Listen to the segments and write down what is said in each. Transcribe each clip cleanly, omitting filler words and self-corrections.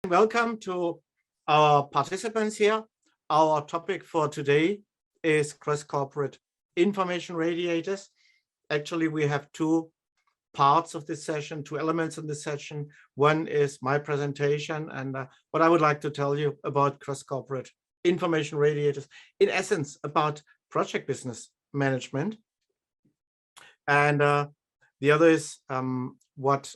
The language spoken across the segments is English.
Welcome to our participants here. Our topic for today is CrossCorporate information radiators. Actually, we have two parts of this session, two elements in this session. One is my presentation and what I would like to tell you about CrossCorporate information radiators, in essence, about project business management. And the other is what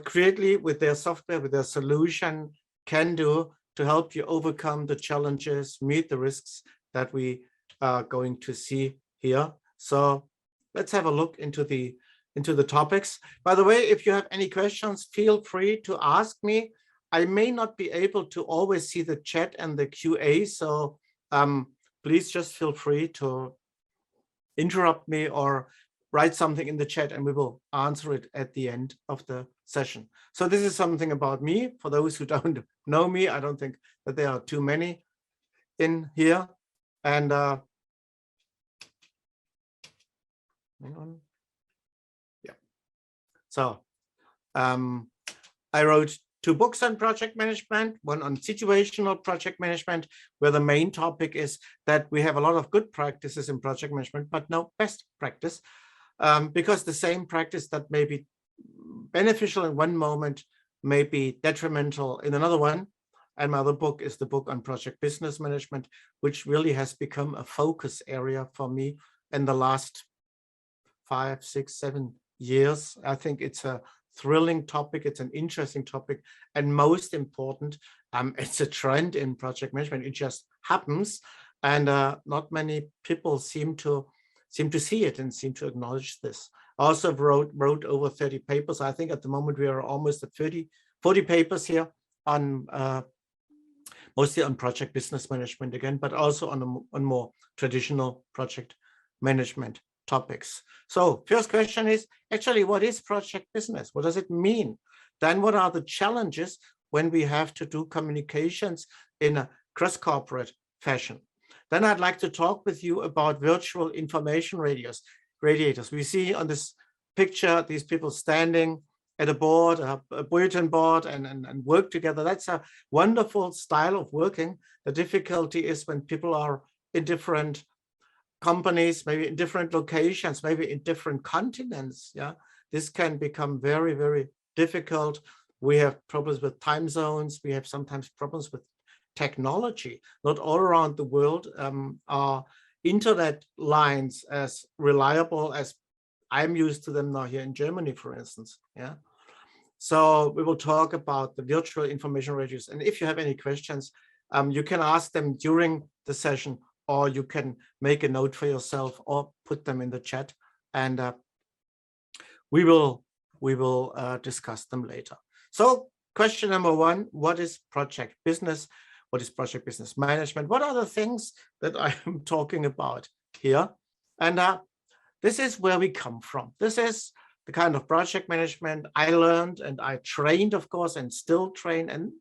Creately with their software, with their solution can do to help you overcome the challenges, meet the risks that we are going to see here. So let's have a look into the topics. By the way, if you have any questions, feel free to ask me. I may not be able to always see the chat and the QA, so please just feel free to interrupt me or write something in the chat and we will answer it at the end of the session. So this is something about me. For those who don't know me, I don't think that there are too many in here. And hang on. Yeah. So I wrote two books on project management, one on situational project management, where the main topic is that we have a lot of good practices in project management, but no best practice. Because the same practice that may be beneficial in one moment may be detrimental in another one. And my other book is the book on project business management, which really has become a focus area for me in the last 5, 6, 7 years. I think it's a thrilling topic. It's an interesting topic. And most important, it's a trend in project management. It just happens. And not many people seem to see it and seem to acknowledge this. I also wrote over 30 papers. I think at the moment we are almost at 40 papers here on mostly on project business management again, but also on more traditional project management topics. So first question is actually, what is project business? What does it mean? Then what are the challenges when we have to do communications in a cross-corporate fashion? Then I'd like to talk with you about virtual information radiators. We see on this picture these people standing at a board, a bulletin board, and work together. That's a wonderful style of working. The difficulty is when people are in different companies, maybe in different locations, maybe in different continents. Yeah, this can become very, very difficult. We have problems with time zones. We have sometimes problems with technology. Not all around the world are internet lines as reliable as I'm used to them now here in Germany, for instance. Yeah. So we will talk about the virtual information radiators. And if you have any questions, you can ask them during the session, or you can make a note for yourself or put them in the chat, and we will discuss them later. So question number one, what is project business? What is project business management? What are the things that I am talking about here? And this is where we come from. This is the kind of project management I learned and I trained, of course, and still train. And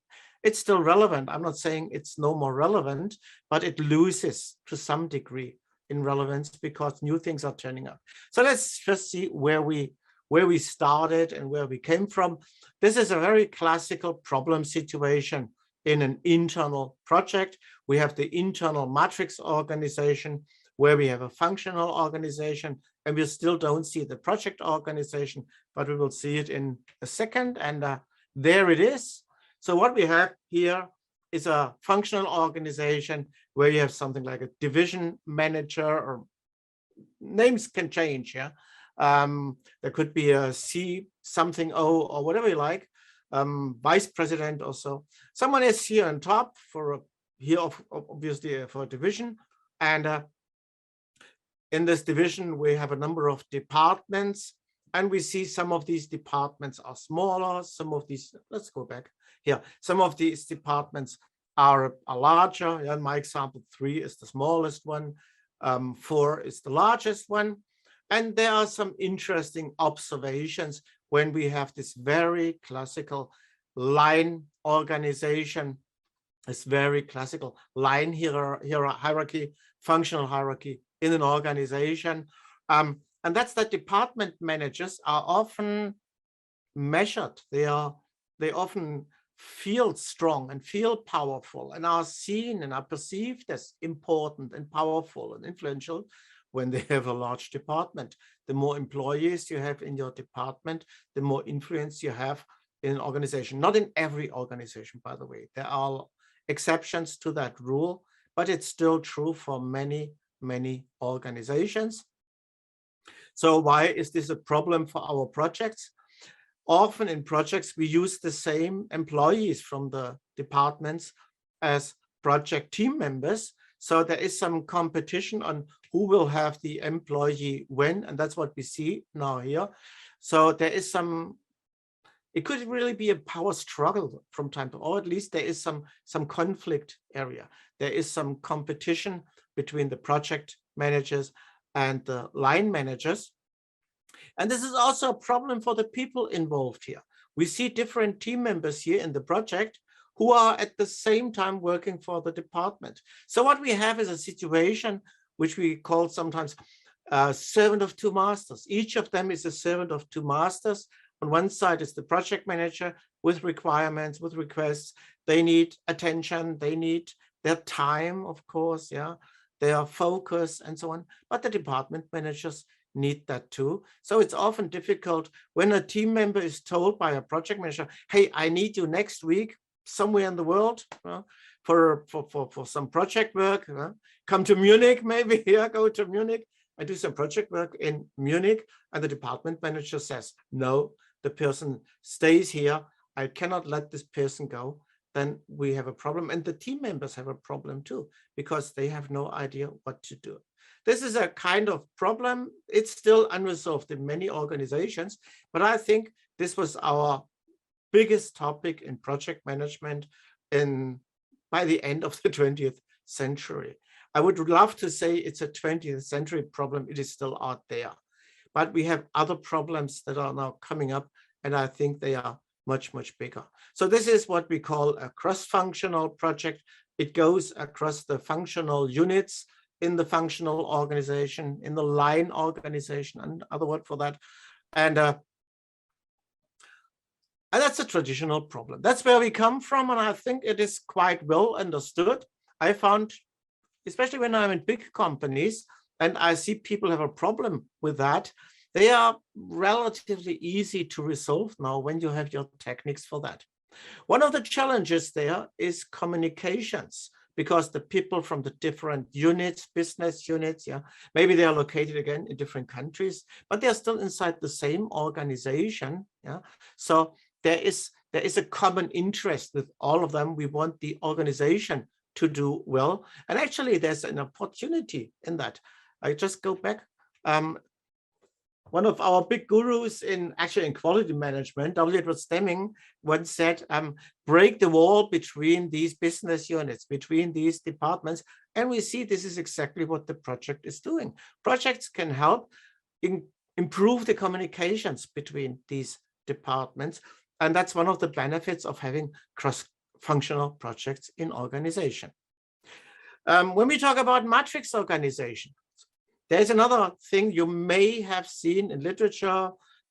it's still relevant. I'm not saying it's no more relevant, but it loses to some degree in relevance because new things are turning up. So let's just see where we started and where we came from. This is a very classical problem situation in an internal project. We have the internal matrix organization where we have a functional organization, and we still don't see the project organization, but we will see it in a second. And there it is. So what we have here is a functional organization where you have something like a division manager, or names can change. Yeah, there could be a C something O or whatever you like. Vice president or so. Someone is here on top for obviously for a division, and in this division we have a number of departments, and we see some of these departments are smaller. Some of these, let's go back here. Some of these departments are larger. In my example, 3 is the smallest one, 4 is the largest one, and there are some interesting observations when we have this very classical line organization, this very classical line hierarchy, functional hierarchy in an organization. And that's that department managers are often measured. They often feel strong and feel powerful and are seen and are perceived as important and powerful and influential when they have a large department. The more employees you have in your department, the more influence you have in an organization. Not in every organization, by the way. There are exceptions to that rule, but it's still true for many, many organizations. So why is this a problem for our projects? Often in projects, we use the same employees from the departments as project team members. So there is some competition on who will have the employee when, and that's what we see now here. So there is some, it could really be a power struggle from time to time, or at least there is some conflict area. There is some competition between the project managers and the line managers. And this is also a problem for the people involved here. We see different team members here in the project who are at the same time working for the department. So what we have is a situation which we call sometimes servant of two masters. Each of them is a servant of two masters. On one side is the project manager with requirements, with requests. They need attention, they need their time, of course, yeah, their focus and so on. But the department managers need that too. So it's often difficult when a team member is told by a project manager, hey, I need you next week somewhere in the world for some project work. Come to Munich, maybe, yeah, go to Munich and do some project work in Munich. And the department manager says, no, the person stays here. I cannot let this person go. Then we have a problem. And the team members have a problem too, because they have no idea what to do. This is a kind of problem. It's still unresolved in many organizations, but I think this was our biggest topic in project management by the end of the 20th century. I would love to say it's a 20th century problem. It is still out there, but we have other problems that are now coming up, and I think they are much, much bigger. So this is what we call a cross-functional project. It goes across the functional units in the functional organization, in the line organization, another word for that. And that's a traditional problem. That's where we come from, and I think it is quite well understood. I found, especially when I'm in big companies and I see people have a problem with that, they are relatively easy to resolve now when you have your techniques for that. One of the challenges there is communications, because the people from the different units, business units, yeah, maybe they are located again in different countries, but they're still inside the same organization. Yeah, so there is a common interest with all of them. We want the organization to do well, and actually there's an opportunity in that. I just go back. One of our big gurus in quality management, W. Edward Deming, once said, break the wall between these business units, between these departments. And we see this is exactly what the project is doing. Projects can help improve the communications between these departments. And that's one of the benefits of having cross-functional projects in organization. When we talk about matrix organization, there's another thing you may have seen in literature,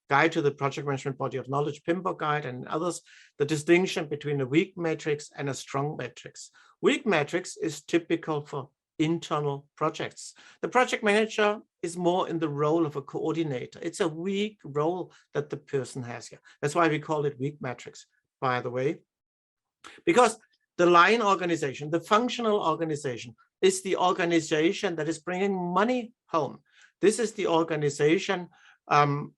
Guide to the Project Management Body of Knowledge, PMBOK Guide, and others, the distinction between a weak matrix and a strong matrix. Weak matrix is typical for internal projects. The project manager is more in the role of a coordinator. It's a weak role that the person has here. That's why we call it weak matrix, by the way, because the line organization, the functional organization, is the organization that is bringing money home. This is the organization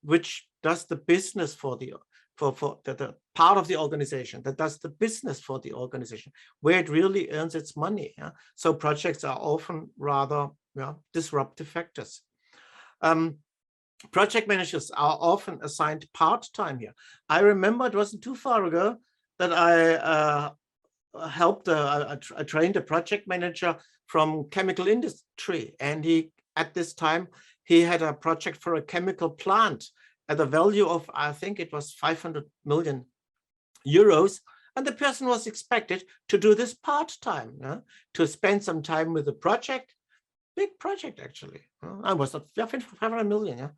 which does the business for the part of the organization that does the business for the organization, where it really earns its money. Yeah? So projects are often rather disruptive factors. Project managers are often assigned part-time here. I remember it wasn't too far ago that I trained a project manager from chemical industry, and at this time he had a project for a chemical plant at a value of, I think it was 500 million euros, and the person was expected to do this part-time, to spend some time with the project. Big project, actually. I was not 500 million.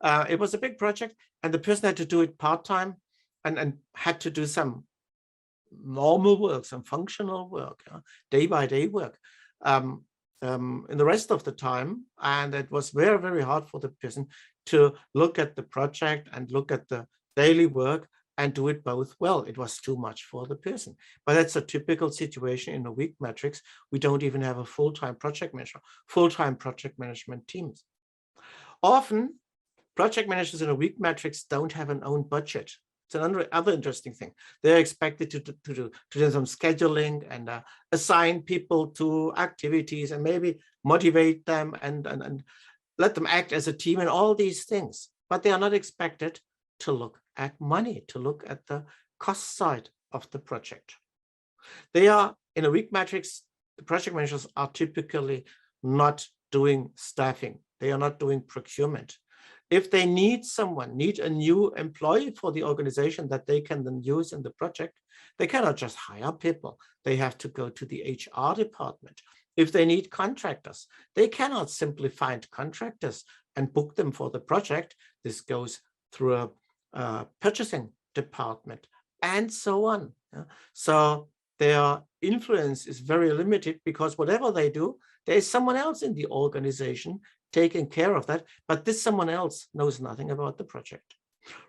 It was a big project, and the person had to do it part-time and had to do some normal work, some functional work, day-by-day work in the rest of the time. And it was very, very hard for the person to look at the project and look at the daily work and do it both well. It was too much for the person. But that's a typical situation in a weak matrix. We don't even have a full-time project manager, full-time project management teams. Often, project managers in a weak matrix don't have an own budget. It's another interesting thing. They're expected to do some scheduling and assign people to activities and maybe motivate them and let them act as a team and all these things. But they are not expected to look at money, to look at the cost side of the project. They are in a weak matrix. The project managers are typically not doing staffing. They are not doing procurement. If they need a new employee for the organization that they can then use in the project, they cannot just hire people. They have to go to the HR department. If they need contractors, they cannot simply find contractors and book them for the project. This goes through a purchasing department and so on. So their influence is very limited because whatever they do, there is someone else in the organization taking care of that, but this someone else knows nothing about the project.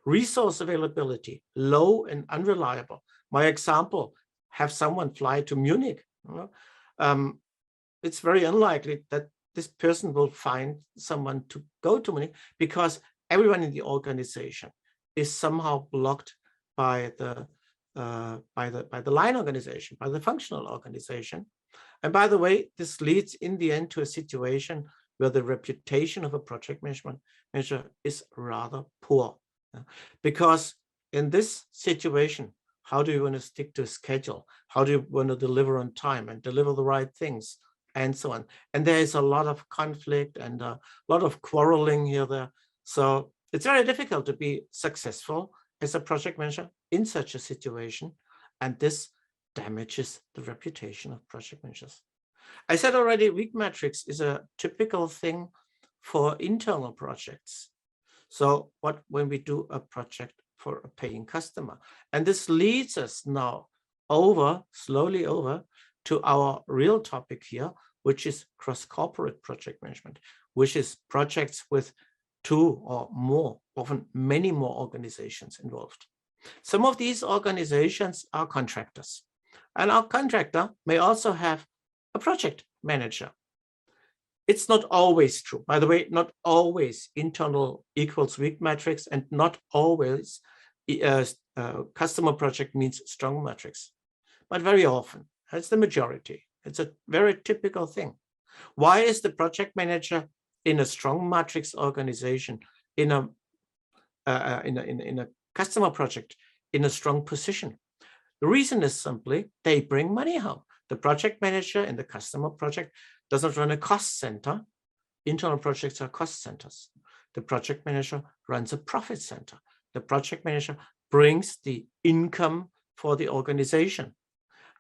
Resource availability, low and unreliable. My example, have someone fly to Munich. It's very unlikely that this person will find someone to go to Munich because everyone in the organization is somehow blocked by the line organization, by the functional organization. And by the way, this leads in the end to a situation where the reputation of a project management manager is rather poor. Because in this situation, how do you want to stick to a schedule? How do you want to deliver on time and deliver the right things and so on? And there is a lot of conflict and a lot of quarreling here there. So it's very difficult to be successful as a project manager in such a situation. And this damages the reputation of project managers. I said already, weak matrix is a typical thing for internal projects. So when we do a project for a paying customer, and this leads us now slowly over to our real topic here, which is cross-corporate project management, which is projects with two or more, often many more organizations involved. Some of these organizations are contractors, and our contractor may also have a project manager. It's not always true. By the way, not always internal equals weak matrix, and not always customer project means strong matrix. But very often, it's the majority. It's a very typical thing. Why is the project manager in a strong matrix organization, in a customer project, in a strong position? The reason is simply they bring money home. The project manager in the customer project doesn't run a cost center. Internal projects are cost centers. The project manager runs a profit center. The project manager brings the income for the organization.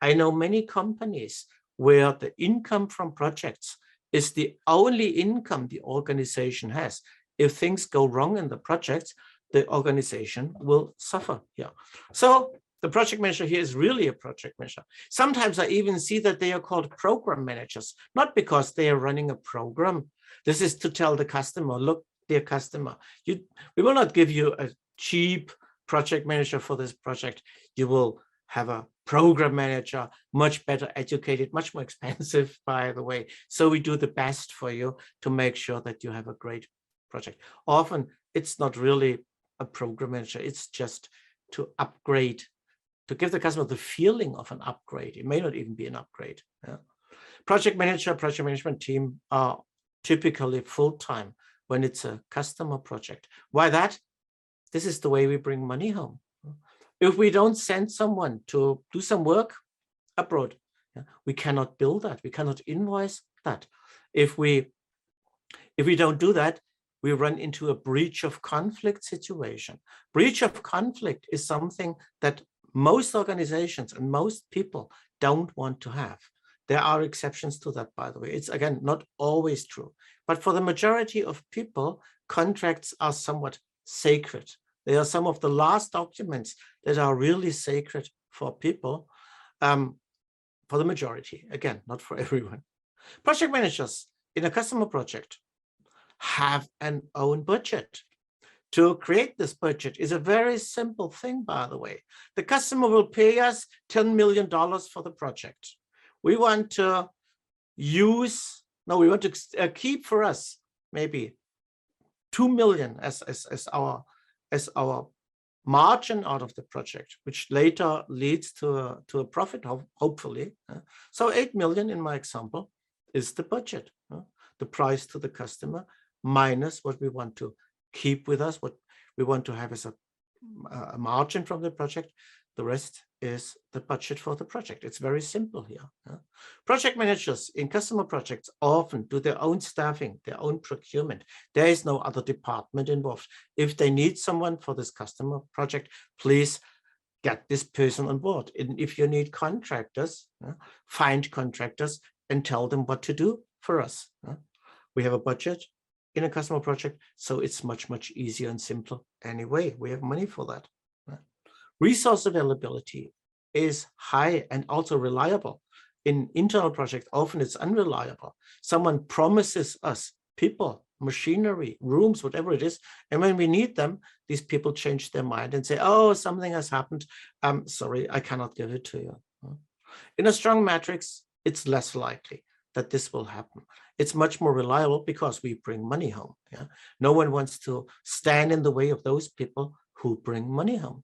I know many companies where the income from projects is the only income the organization has. If things go wrong in the projects, the organization will suffer here. So the project manager here is really a project manager. Sometimes I even see that they are called program managers, not because they are running a program. This is to tell the customer, look, dear customer, we will not give you a cheap project manager for this project. You will have a program manager, much better educated, much more expensive, by the way. So we do the best for you to make sure that you have a great project. Often it's not really a program manager. It's just to upgrade, to give the customer the feeling of an upgrade. It may not even be an upgrade. Yeah. Project manager, project management team are typically full-time when it's a customer project. Why that? This is the way we bring money home. If we don't send someone to do some work abroad, we cannot bill that. We cannot invoice that. If we don't do that, we run into a breach of conflict situation. Breach of conflict is something that most organizations and most people don't want to have. There are exceptions to that, by the way. It's, again, not always true. But for the majority of people, contracts are somewhat sacred. They are some of the last documents that are really sacred for people. for the majority, again, not for everyone. Project managers in a customer project have an own budget. To create this budget is a very simple thing, by the way. The customer will pay us $10 million for the project. We want to keep for us maybe 2 million as our margin out of the project, which later leads to a profit, hopefully. So 8 million in my example is the budget, the price to the customer minus what we want to keep with us, what we want to have as a margin from the project. The rest is the budget for the project. It's very simple here. Project managers in customer projects often do their own staffing, their own procurement. There is no other department involved. If they need someone for this customer project, please get this person on board. And if you need contractors, find contractors and tell them what to do for us. We have a budget in a customer project, so it's much, much easier and simpler anyway. We have money for that. Resource availability is high and also reliable. In internal projects, often it's unreliable. Someone promises us people, machinery, rooms, whatever it is, and when we need them, these people change their mind and say, oh, something has happened. I'm sorry, I cannot give it to you. In a strong matrix, it's less likely that this will happen. It's much more reliable because we bring money home. No one wants to stand in the way of those people who bring money home.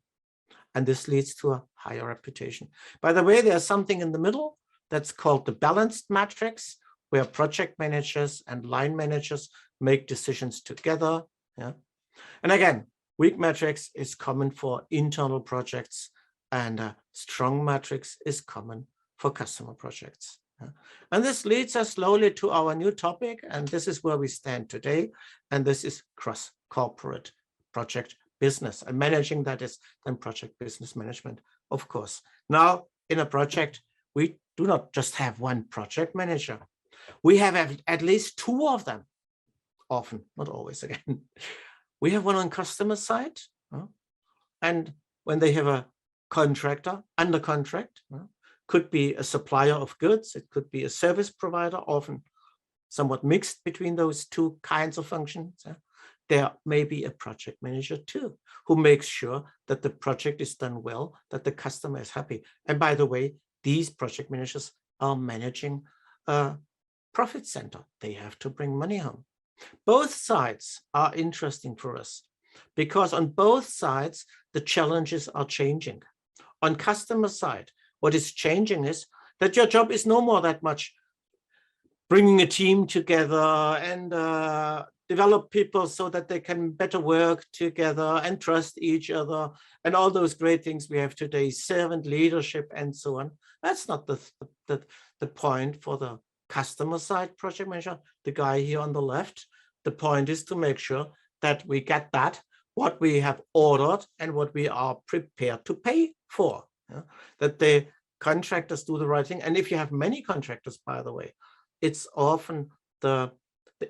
And this leads to a higher reputation. By the way, there's something in the middle that's called the balanced matrix, where project managers and line managers make decisions together. And again, weak matrix is common for internal projects, and a strong matrix is common for customer projects. And this leads us slowly to our new topic, and this is where we stand today, and this is cross-corporate project business, and managing that is then project business management, of course. Now, in a project, we do not just have one project manager. We have at least two of them, often, not always again. We have one on customer side, and when they have a contractor under contract, could be a supplier of goods, it could be a service provider, often somewhat mixed between those two kinds of functions. There may be a project manager too, who makes sure that the project is done well, that the customer is happy. And by the way, these project managers are managing a profit center. They have to bring money home. Both sides are interesting for us because on both sides, the challenges are changing. On customer side, what is changing is that your job is no more that much bringing a team together and develop people so that they can better work together and trust each other and all those great things we have today, servant leadership and so on. That's not the point for the customer side project manager, the guy here on the left. The point is to make sure that we get that, what we have ordered and what we are prepared to pay for, that the contractors do the right thing. And if you have many contractors, by the way, it's often the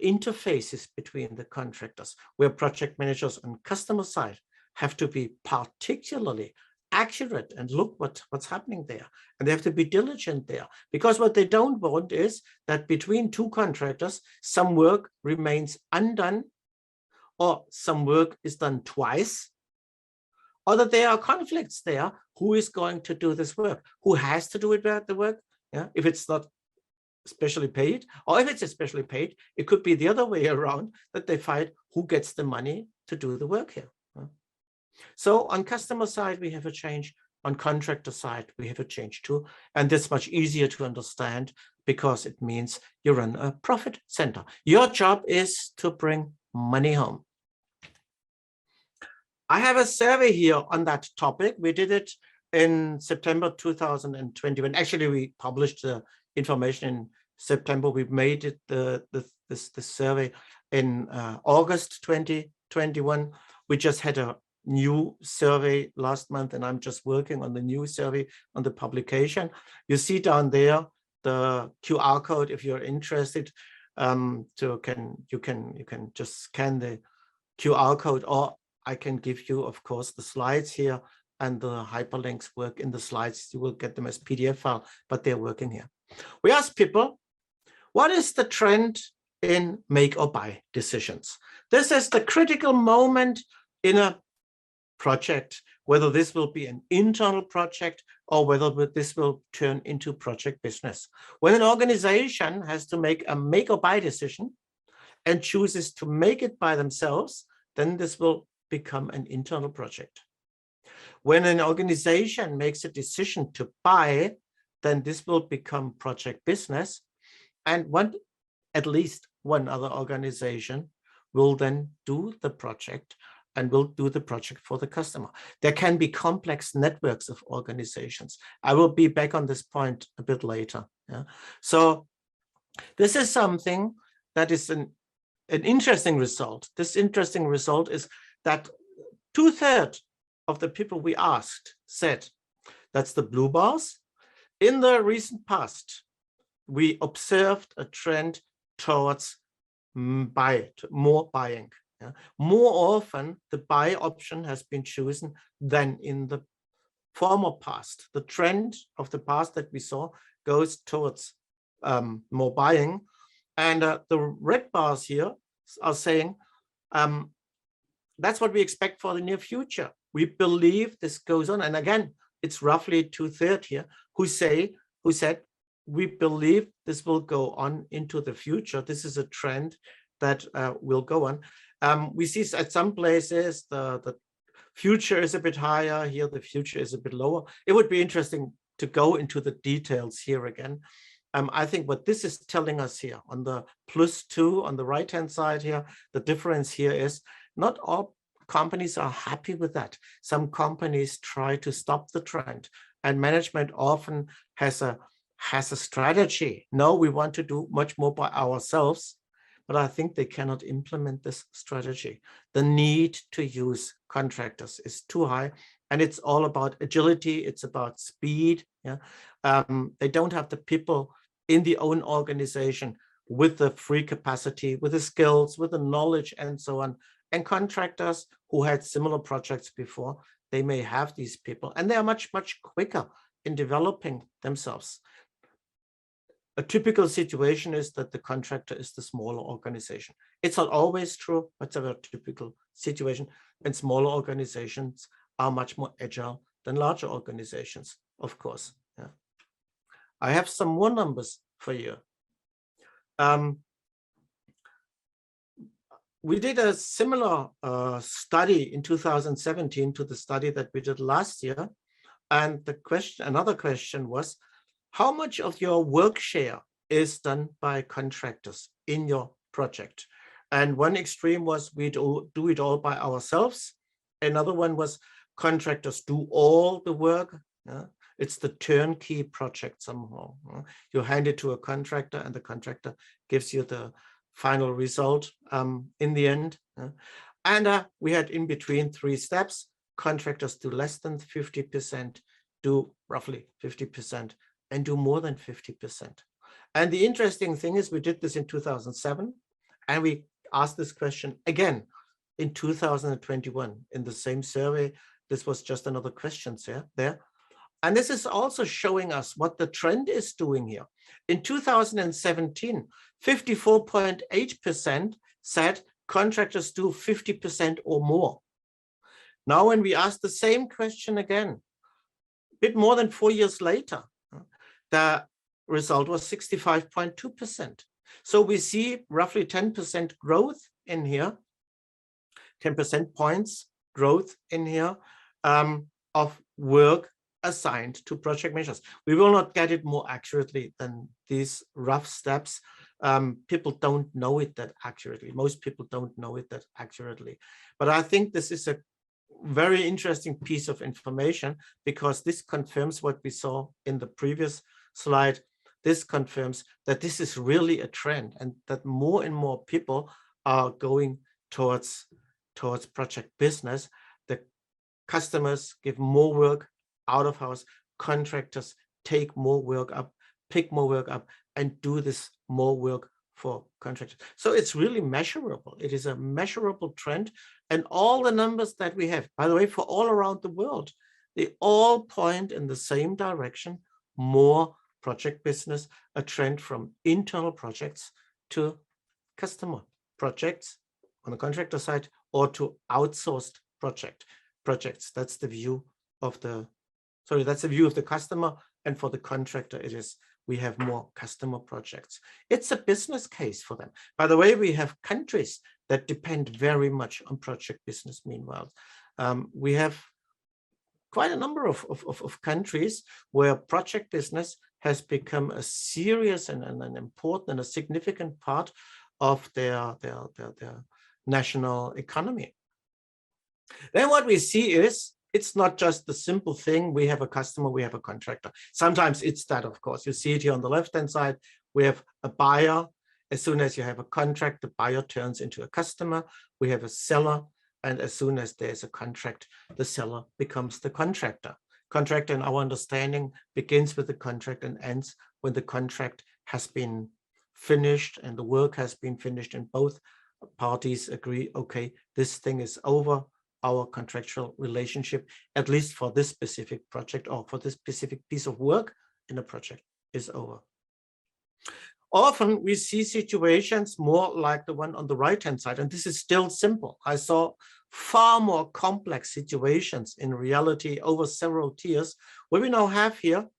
interfaces between the contractors where project managers on customer side have to be particularly accurate and look what's happening there. And they have to be diligent there, because what they don't want is that between two contractors, some work remains undone or some work is done twice, or that there are conflicts there. Who is going to do this work? Who has to do the work? If it's not especially paid, or if it's especially paid, it could be the other way around, that they fight who gets the money to do the work here. So on customer side, we have a change. On contractor side, we have a change too. And that's much easier to understand because it means you run a profit center. Your job is to bring money home. I have a survey here on that topic. We did it in September 2021. Actually, we published the information in September. We made it the survey in August 2021. We just had a new survey last month, and I'm just working on the new survey on the publication. You see down there the QR code if you're interested. You can just scan the QR code, or I can give you, of course, the slides here and the hyperlinks work in the slides. You will get them as PDF file, but they're working here. We asked people, what is the trend in make or buy decisions? This is the critical moment in a project, whether this will be an internal project or whether this will turn into project business. When an organization has to make a make or buy decision and chooses to make it by themselves, then this will become an internal project. When an organization makes a decision to buy, then this will become project business. And at least one other organization will then do the project and will do the project for the customer. There can be complex networks of organizations. I will be back on this point a bit later. Yeah? So this is something that is an interesting result. This interesting result is that 2/3 of the people we asked said, that's the blue bars, in the recent past, we observed a trend towards more buying. Yeah? More often, the buy option has been chosen than in the former past. The trend of the past that we saw goes towards more buying. And the red bars here are saying, that's what we expect for the near future. We believe this goes on. And again, it's roughly 2/3 here who said, we believe this will go on into the future. This is a trend that will go on. We see at some places the future is a bit higher. Here, the future is a bit lower. It would be interesting to go into the details here again. I think what this is telling us here on the +2 on the right-hand side here, the difference here is not all companies are happy with that. Some companies try to stop the trend, and management often has a strategy. No, we want to do much more by ourselves, but I think they cannot implement this strategy. The need to use contractors is too high, and it's all about agility. It's about speed. Yeah, they don't have the people in the own organization with the free capacity, with the skills, with the knowledge, and so on. And contractors who had similar projects before, they may have these people, and they are much, much quicker in developing themselves. A typical situation is that the contractor is the smaller organization. It's not always true, but it's a very typical situation. And smaller organizations are much more agile than larger organizations, of course. Yeah. I have some more numbers for you. We did a similar study in 2017 to the study that we did last year. And another question was, how much of your work share is done by contractors in your project? And one extreme was we do it all by ourselves. Another one was contractors do all the work. Yeah? It's the turnkey project somehow. You hand it to a contractor and the contractor gives you the final result in the end. And we had in between 3 steps. Contractors do less than 50%, do roughly 50%, and do more than 50%. And the interesting thing is we did this in 2007, and we asked this question again in 2021 in the same survey. This was just another question there. And this is also showing us what the trend is doing here. In 2017, 54.8% said contractors do 50% or more. Now, when we ask the same question again, a bit more than 4 years later, the result was 65.2%. So we see roughly 10% growth in here, 10% points growth in here of work assigned to project managers. We will not get it more accurately than these rough steps. People don't know it that accurately. Most people don't know it that accurately. But I think this is a very interesting piece of information because this confirms what we saw in the previous slide. This confirms that this is really a trend and that more and more people are going towards project business. The customers give more work out of house. Contractors take more work up, pick more work up, and do this more work for contractors. So it's really measurable. It is a measurable trend. And all the numbers that we have, by the way, for all around the world, they all point in the same direction, more project business, a trend from internal projects to customer projects on the contractor side, or to outsourced projects. That's the view of the, that's the view of the customer, and for the contractor it is, we have more customer projects. It's a business case for them. By the way, we have countries that depend very much on project business. Meanwhile, we have quite a number of countries where project business has become a serious and an important and a significant part of their national economy. Then what we see is, it's not just the simple thing, we have a customer, we have a contractor. Sometimes it's that, of course. You see it here on the left-hand side, we have a buyer. As soon as you have a contract, the buyer turns into a customer. We have a seller, and as soon as there's a contract, the seller becomes the contractor. Contract, in our understanding, begins with the contract and ends when the contract has been finished and the work has been finished and both parties agree, okay, this thing is over, our contractual relationship, at least for this specific project or for this specific piece of work in a project, is over. Often we see situations more like the one on the right-hand side, and this is still simple. I saw far more complex situations in reality over several tiers. What we now have here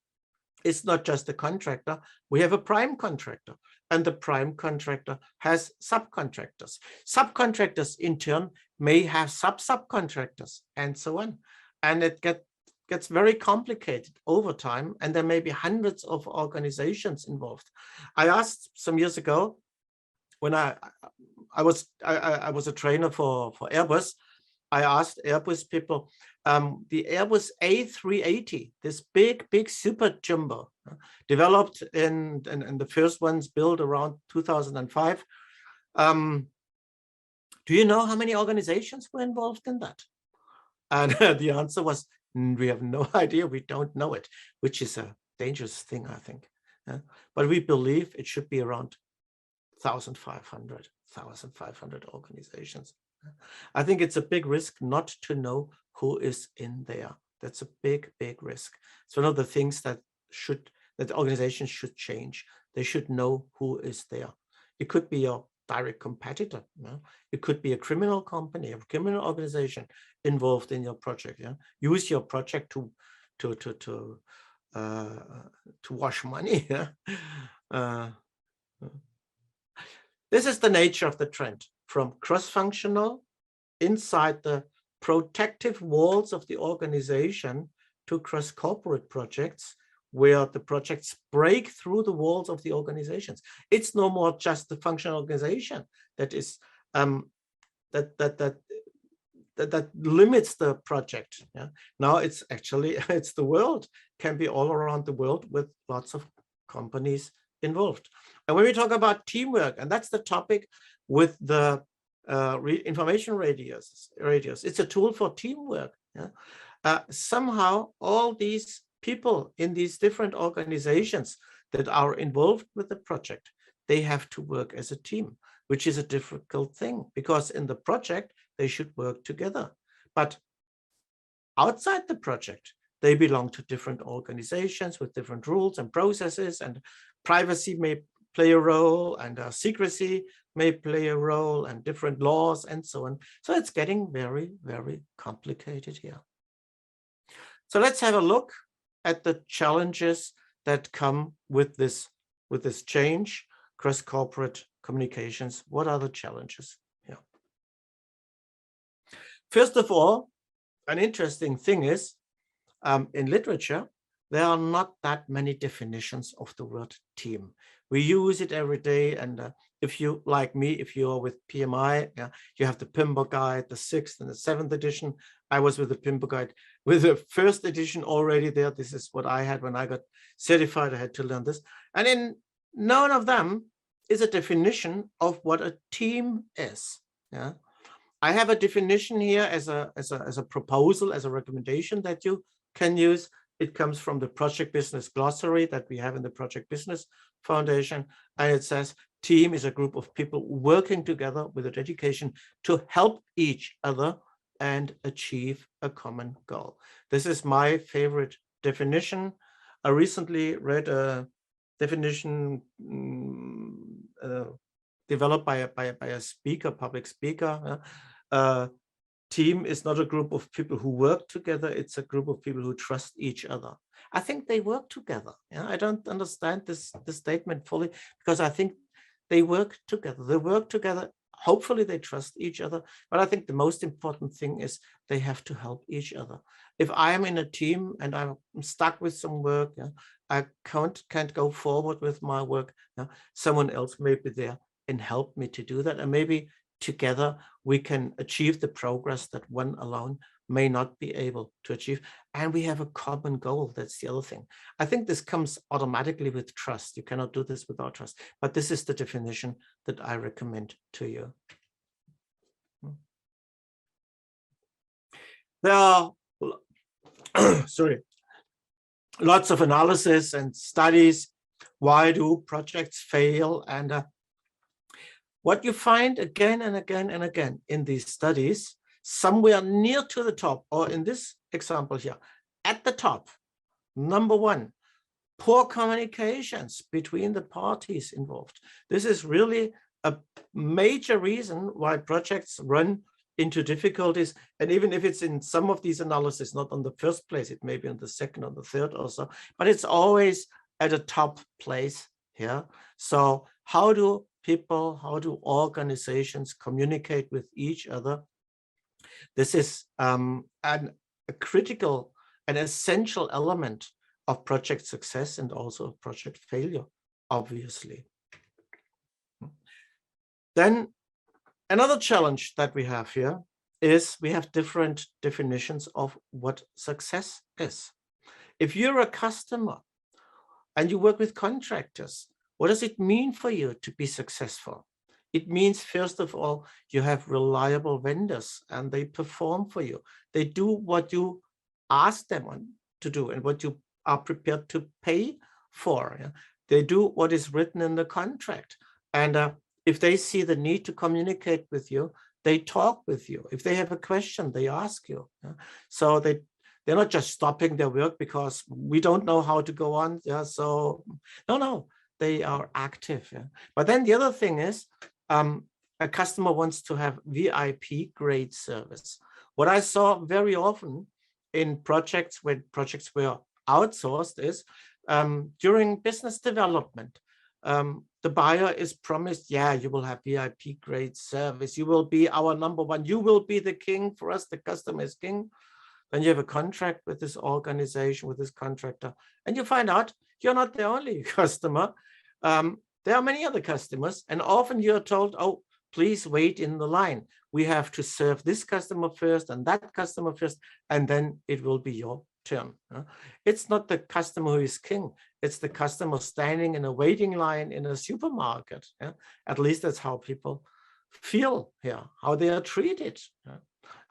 is not just a contractor, we have a prime contractor, and the prime contractor has subcontractors. Subcontractors in turn may have subcontractors and so on. And it gets very complicated over time, and there may be hundreds of organizations involved. I asked some years ago, when I was a trainer for Airbus, I asked Airbus people, the Airbus A380, this big super jumbo, developed in the first ones built around 2005. Do you know how many organizations were involved in that? And the answer was, we have no idea, we don't know it, which is a dangerous thing, I think. But we believe it should be around 1,500 organizations. I think it's a big risk not to know who is in there. That's a big risk. It's one of the things that organizations should change. They should know who is there. It could be your direct competitor. It could be a criminal company, a criminal organization involved in your project. Use your project to wash money. This is the nature of the trend, from cross-functional inside the protective walls of the organization to cross-corporate projects, where the projects break through the walls of the organizations. It's no more just the functional organization that is that limits the project. Now it's actually, it's the world, can be all around the world with lots of companies involved. And when we talk about teamwork, and that's the topic with the information radius, it's a tool for teamwork. Somehow all these people in these different organizations that are involved with the project, they have to work as a team, which is a difficult thing, because in the project they should work together. But outside the project, they belong to different organizations with different rules and processes, and privacy may play a role, and secrecy may play a role, and different laws and so on. So it's getting very complicated here. So let's have a look at the challenges that come with this change, cross-corporate communications. What are the challenges here? First of all, an interesting thing is, in literature, there are not that many definitions of the word team. We use it every day, and if you, like me, if you're with PMI, you have the PIMBO guide, the 6th and the 7th edition. I was with the PIMBO guide with the 1st edition already there. This is what I had when I got certified. I had to learn this. And in none of them is a definition of what a team is. I have a definition here as a proposal, as a recommendation that you can use. It comes from the Project Business Glossary that we have in the Project Business Foundation. And it says, team is a group of people working together with a dedication to help each other and achieve a common goal. This is my favorite definition. I recently read a definition developed by a speaker, public speaker. Team is not a group of people who work together, it's a group of people who trust each other. I think they work together. Yeah? I don't understand this statement fully, because I think they work together. They work together. Hopefully they trust each other. But I think the most important thing is they have to help each other. If I am in a team and I'm stuck with some work, yeah, I can't go forward with my work, yeah, someone else may be there and help me to do that. And maybe together we can achieve the progress that one alone may not be able to achieve. And we have a common goal. That's the other thing. I think this comes automatically with trust. You cannot do this without trust. But this is the definition that I recommend to you. There are sorry, lots of analysis and studies. Why do projects fail? And what you find again and again and again in these studies, somewhere near to the top, or in this example here, at the top, number one, poor communications between the parties involved. This is really a major reason why projects run into difficulties. And even if it's in some of these analyses, not on the first place, it may be on the second or the third or so, but it's always at a top place here. So how do people, how do organizations communicate with each other? This is a critical and essential element of project success and also of project failure, obviously. Then another challenge that we have here is we have different definitions of what success is. If you're a customer and you work with contractors, what does it mean for you to be successful? It means, first of all, you have reliable vendors and they perform for you. They do what you ask them to do and what you are prepared to pay for. Yeah? They do what is written in the contract. And if they see the need to communicate with you, they talk with you. If they have a question, they ask you. Yeah? So they're not just stopping their work because we don't know how to go on. Yeah, so no, they are active. Yeah? But then the other thing is, a customer wants to have VIP grade service. What I saw very often in projects when projects were outsourced is during business development, the buyer is promised, yeah, you will have VIP grade service. You will be our number one. You will be the king for us. The customer is king. Then you have a contract with this organization, with this contractor, and you find out you're not the only customer. There are many other customers, and often you're told, oh, please wait in the line. We have to serve this customer first and that customer first, and then it will be your turn. It's not the customer who is king. It's the customer standing in a waiting line in a supermarket. At least that's how people feel here, how they are treated.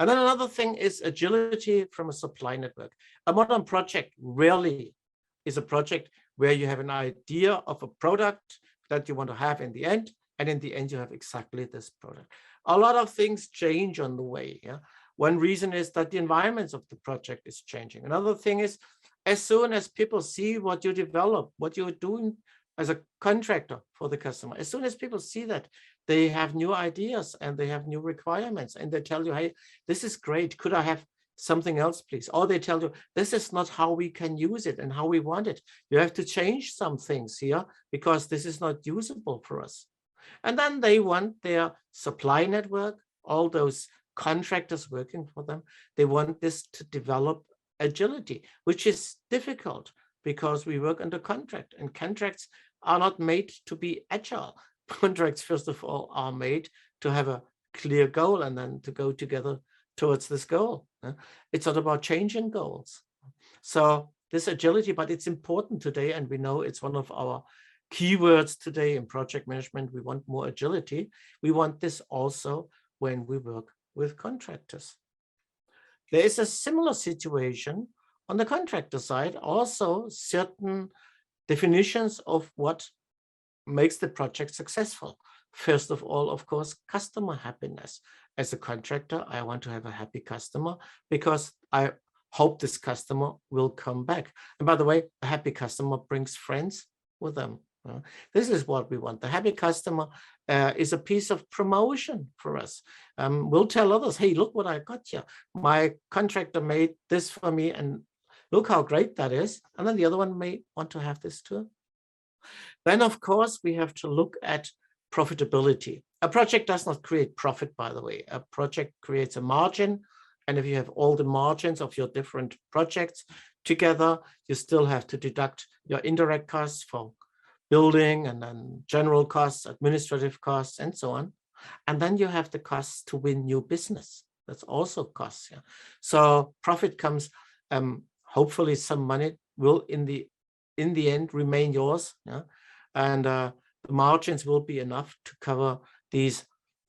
And then another thing is agility from a supply network. A modern project rarely is a project where you have an idea of a product that you want to have in the end, and in the end you have exactly this product. A lot of things change on the way. Yeah? One reason is that the environments of the project is changing. Another thing is, as soon as people see what you develop, what you're doing as a contractor for the customer, as soon as people see that, they have new ideas and they have new requirements, and they tell you, hey, this is great. Could I have something else, please? Or they tell you, this is not how we can use it and how we want it. You have to change some things here because this is not usable for us. And then they want their supply network, all those contractors working for them, they want this to develop agility, which is difficult because we work under contract, and contracts are not made to be agile. Contracts, first of all, are made to have a clear goal and then to go together towards this goal. It's not about changing goals. So this agility, but it's important today, and we know it's one of our keywords today in project management. We want more agility. We want this also when we work with contractors. There is a similar situation on the contractor side, also certain definitions of what makes the project successful. First of all, of course, customer happiness. as a contractor, I want to have a happy customer because I hope this customer will come back. And by the way, a happy customer brings friends with them. This is what we want. The happy customer is a piece of promotion for us. We'll tell others, hey, look what I got here. My contractor made this for me and look how great that is. And then the other one may want to have this too. Then, of course, we have to look at profitability. A project does not create profit, by the way. A project creates a margin. And if you have all the margins of your different projects together, you still have to deduct your indirect costs for building and then general costs, administrative costs, and so on. And then you have the costs to win new business. That's also costs. Yeah. So profit comes, hopefully some money will in the end remain yours. Yeah. And the margins will be enough to cover these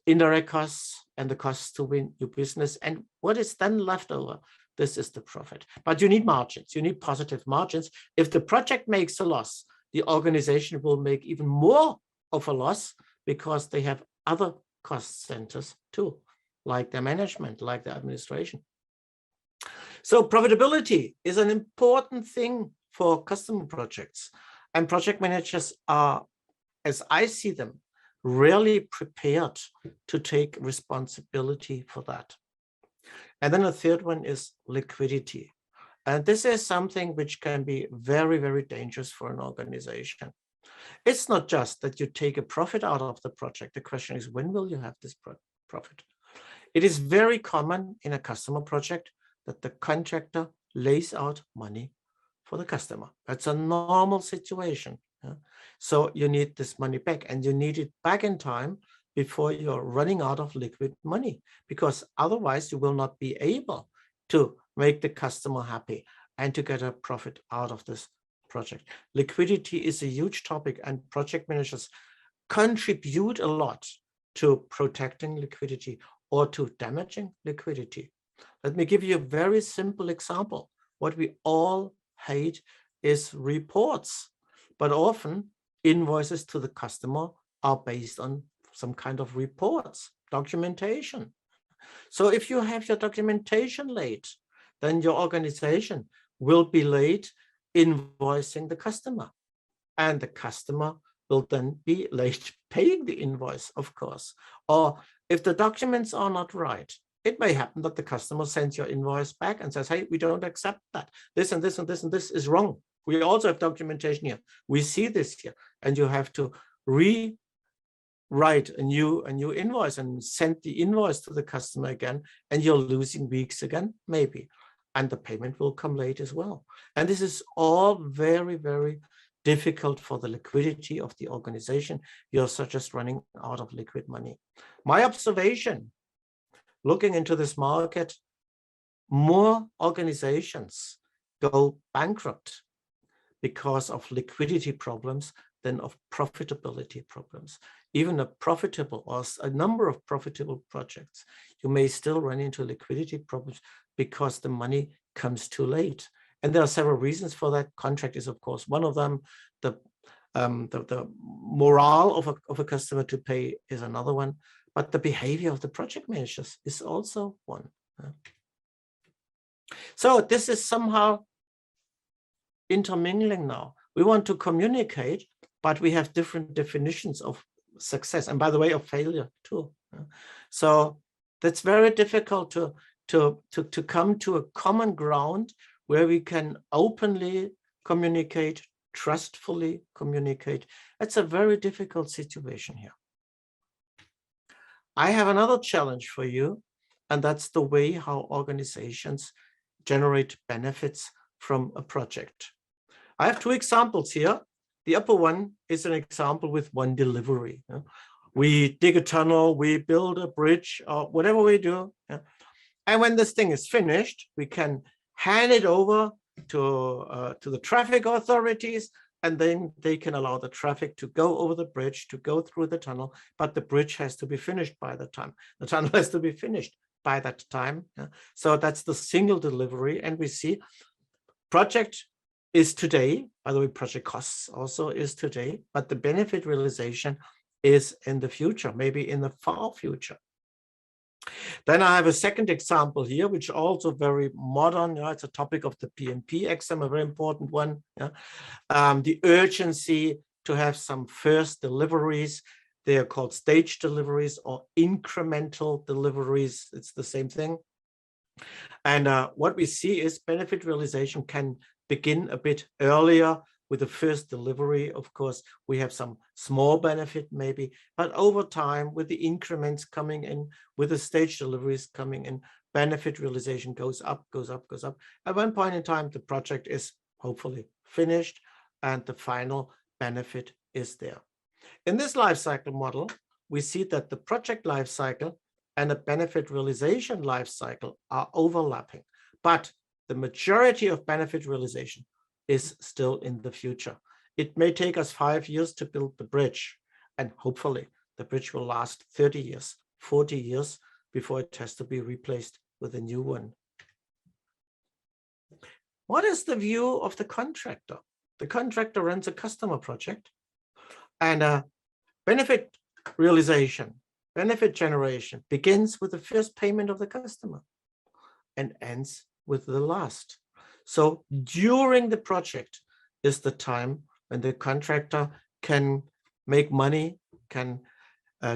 indirect costs and the costs to win your business. And what is then left over? This is the profit. But you need margins. You need positive margins. If the project makes a loss, the organization will make even more of a loss because they have other cost centers too, like their management, like the administration. So profitability is an important thing for customer projects. And project managers are, as I see them, rarely prepared to take responsibility for that. And then the third one is liquidity. And this is something which can be very, very dangerous for an organization. It's not just that you take a profit out of the project. The question is, when will you have this profit? It is very common in a customer project that the contractor lays out money for the customer. That's a normal situation. Yeah? So you need this money back, and you need it back in time before you're running out of liquid money, because otherwise you will not be able to make the customer happy and to get a profit out of this project. Liquidity is a huge topic, and project managers contribute a lot to protecting liquidity or to damaging liquidity. Let me give you a very simple example. What we all hate is reports, but often invoices to the customer are based on some kind of reports, documentation. So if you have your documentation late, then your organization will be late invoicing the customer, and the customer will then be late paying the invoice, of course. Or if the documents are not right, it may happen that the customer sends your invoice back and says, hey, we don't accept that. This and this and this and this is wrong. We also have documentation here. We see this here. And you have to rewrite a new invoice and send the invoice to the customer again, and you're losing weeks again, maybe. And the payment will come late as well. And this is all very, very difficult for the liquidity of the organization. You're just running out of liquid money. My observation, looking into this market, more organizations go bankrupt because of liquidity problems than of profitability problems. Even a profitable or a number of profitable projects, you may still run into liquidity problems because the money comes too late. And there are several reasons for that. Contract is, of course, one of them. The morale of a customer to pay is another one. But the behavior of the project managers is also one. So this is somehow intermingling now. We want to communicate, but we have different definitions of success, and by the way, of failure too. So that's very difficult to come to a common ground where we can openly communicate, trustfully communicate. It's a very difficult situation here. I have another challenge for you, and that's the way how organizations generate benefits from a project. I have two examples here. The upper one is an example with one delivery. We dig a tunnel, we build a bridge, or whatever we do. And when this thing is finished, we can hand it over to the traffic authorities, and then they can allow the traffic to go over the bridge, to go through the tunnel, but the bridge has to be finished by the time. The tunnel has to be finished by that time. So that's the single delivery. And we see project is today, by the way, project costs also is today, but the benefit realization is in the future, maybe in the far future. Then I have a second example here, which is also very modern. It's a topic of the PMP exam, a very important one. The urgency to have some first deliveries. They are called stage deliveries or incremental deliveries. It's the same thing. And what we see is benefit realization can begin a bit earlier with the first delivery. Of course, we have some small benefit maybe, but over time with the increments coming in, with the stage deliveries coming in, benefit realization goes up, goes up, goes up. At one point in time, the project is hopefully finished and the final benefit is there. In this life cycle model, we see that the project life cycle and the benefit realization life cycle are overlapping, but the majority of benefit realization is still in the future. It may take us 5 years to build the bridge, and hopefully the bridge will last 30 years, 40 years before it has to be replaced with a new one. What is the view of the contractor? The contractor runs a customer project, and benefit realization, benefit generation begins with the first payment of the customer and ends with the last. So during the project is the time when the contractor can make money, can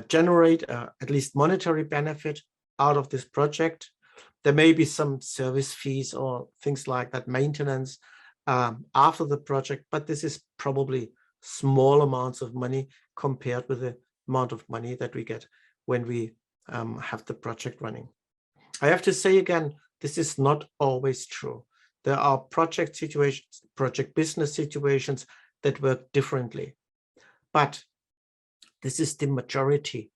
generate at least monetary benefit out of this project. There may be some service fees or things like that, maintenance after the project, but this is probably small amounts of money compared with the amount of money that we get when we have the project running. I have to say again, this is not always true. There are project situations, project business situations that work differently, but this is the majority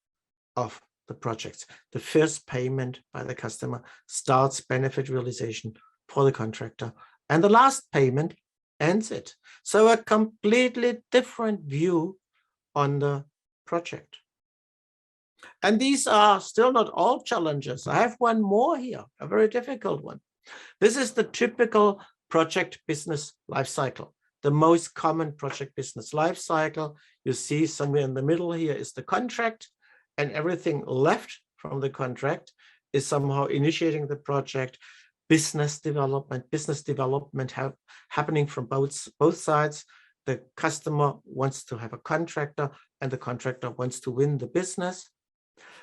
of the projects. The first payment by the customer starts benefit realization for the contractor, and the last payment ends it. So a completely different view on the project. And these are still not all challenges. I have one more here, a very difficult one. This is the typical project business life cycle, the most common project business life cycle. You see somewhere in the middle here is the contract, and everything left from the contract is somehow initiating the project, business development happening from both sides. The customer wants to have a contractor and the contractor wants to win the business.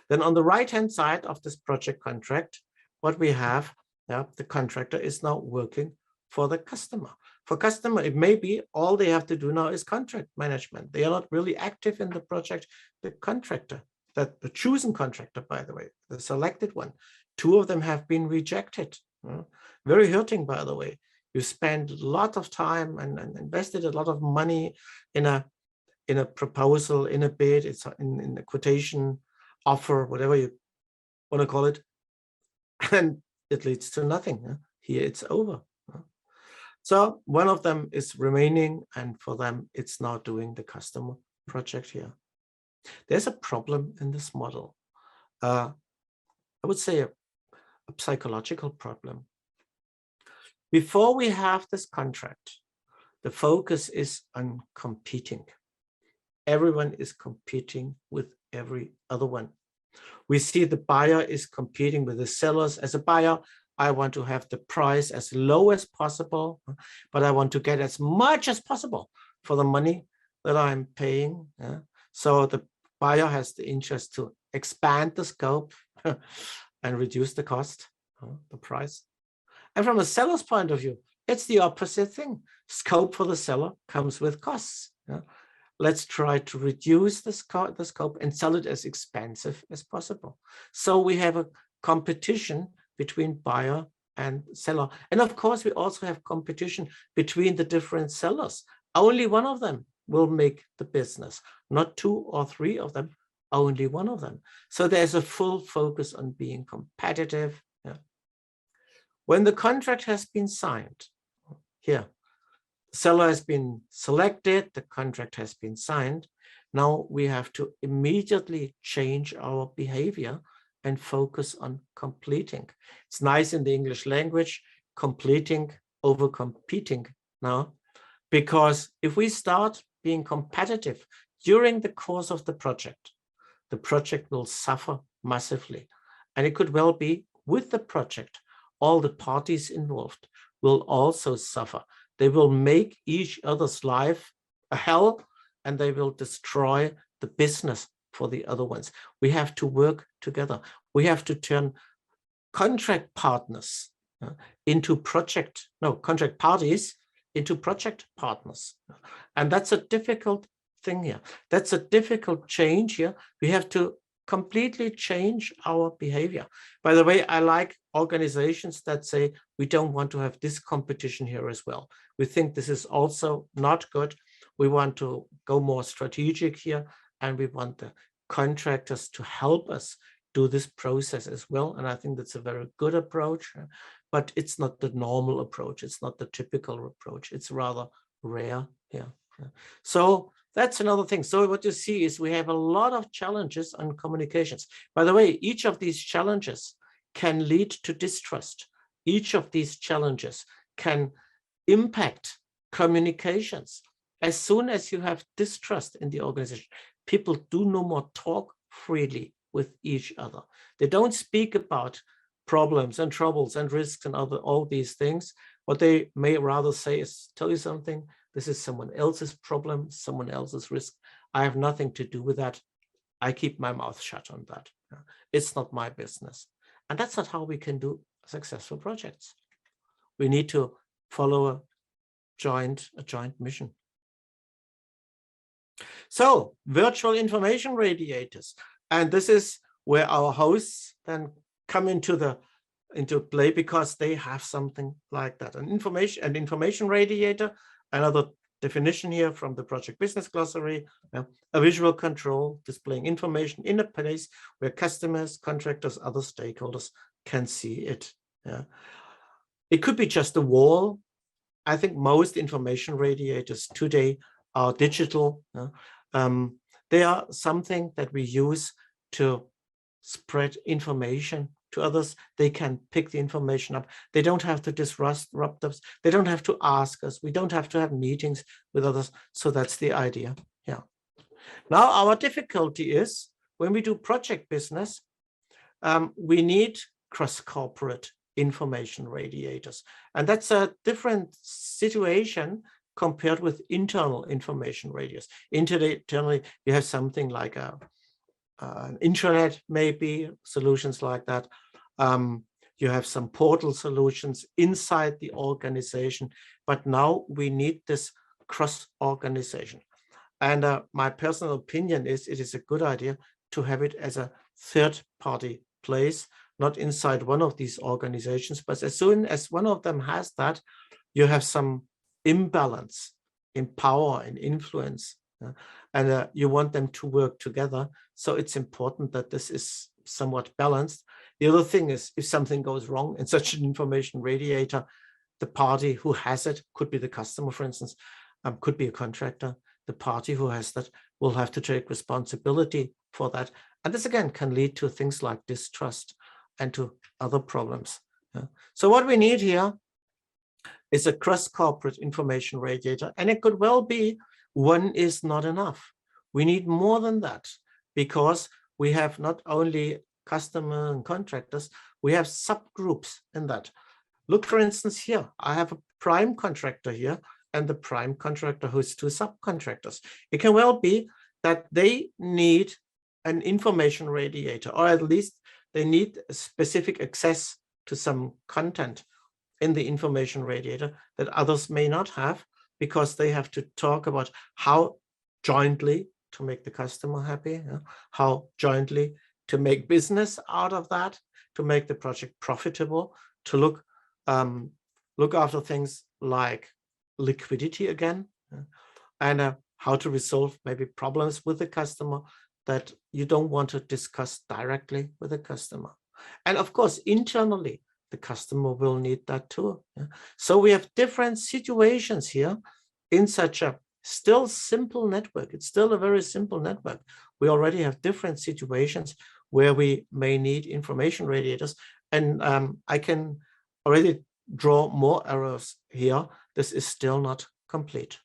Then on the right-hand side of this project contract, what we have, the contractor is now working for the customer. For customer, it may be all they have to do now is contract management. They are not really active in the project. The contractor, the chosen contractor, by the way, the selected one, 2 of them have been rejected. Very hurting, by the way. You spend a lot of time and invested a lot of money in a proposal, in a bid, it's in a quotation, offer, whatever you want to call it, and it leads to nothing. Here it's over. So one of them is remaining, and for them it's now doing the customer project here. There's a problem in this model. I would say a psychological problem. Before we have this contract, the focus is on competing. Everyone is competing with every other one. We see the buyer is competing with the sellers. As a buyer, I want to have the price as low as possible, but I want to get as much as possible for the money that I'm paying. So the buyer has the interest to expand the scope and reduce the cost, the price. And from a seller's point of view, it's the opposite thing. Scope for the seller comes with costs. Let's try to reduce the scope and sell it as expensive as possible. So we have a competition between buyer and seller. And of course, we also have competition between the different sellers. Only one of them will make the business, not 2 or 3 of them, only one of them. So there's a full focus on being competitive. When the contract has been signed, here, the seller has been selected, the contract has been signed. Now we have to immediately change our behavior and focus on completing. It's nice in the English language, completing over competing now, because if we start being competitive during the course of the project will suffer massively. And it could well be with the project, all the parties involved will also suffer. They will make each other's life a hell, and they will destroy the business for the other ones. We have to work together. We have to turn contract partners into contract parties into project partners. And that's a difficult thing here. That's a difficult change here. We have to completely change our behavior. By the way, I like organizations that say, we don't want to have this competition here as well. We think this is also not good. We want to go more strategic here, and we want the contractors to help us do this process as well. And I think that's a very good approach, but it's not the normal approach. It's not the typical approach. It's rather rare here. So that's another thing. So what you see is we have a lot of challenges on communications. By the way, each of these challenges can lead to distrust. Each of these challenges can impact communications. As soon as you have distrust in the organization, people do no more talk freely with each other. They don't speak about problems and troubles and risks and all these things. What they may rather say is, tell you something, this is someone else's problem, someone else's risk. I have nothing to do with that. I keep my mouth shut on that. It's not my business. And that's not how we can do successful projects. We need to follow a joint mission. So virtual information radiators. And this is where our hosts then come into play, because they have something like that. An information radiator, another definition here from the project business glossary, a visual control displaying information in a place where customers, contractors, other stakeholders can see it. It could be just a wall. I think most information radiators today are digital. They are something that we use to spread information to others. They can pick the information up. They don't have to disrupt us. They don't have to ask us. We don't have to have meetings with others. So that's the idea. Yeah. Now our difficulty is when we do project business, we need cross-corporate information radiators. And that's a different situation compared with internal information radiators. Internally, you have something like an intranet, maybe solutions like that. You have some portal solutions inside the organization, but now we need this cross-organization. And my personal opinion is it is a good idea to have it as a third-party place, not inside one of these organizations. But as soon as one of them has that, you have some imbalance in power and influence, and you want them to work together. So it's important that this is somewhat balanced. The other thing is, if something goes wrong in such an information radiator, the party who has it could be the customer, for instance, could be a contractor. The party who has that will have to take responsibility for that. And this again can lead to things like distrust and to other problems. So what we need here is a cross-corporate information radiator, and it could well be one is not enough. We need more than that, because we have not only customer and contractors, we have subgroups in that. Look, for instance, here, I have a prime contractor here and the prime contractor who is two subcontractors. It can well be that they need an information radiator, or at least they need specific access to some content in the information radiator that others may not have, because they have to talk about how jointly to make the customer happy, how jointly to make business out of that, to make the project profitable, to look after things like liquidity again, and how to resolve maybe problems with the customer that you don't want to discuss directly with the customer. And of course, internally, the customer will need that too. So we have different situations here in such a still simple network. It's still a very simple network. We already have different situations where we may need information radiators. And I can already draw more arrows here. This is still not complete.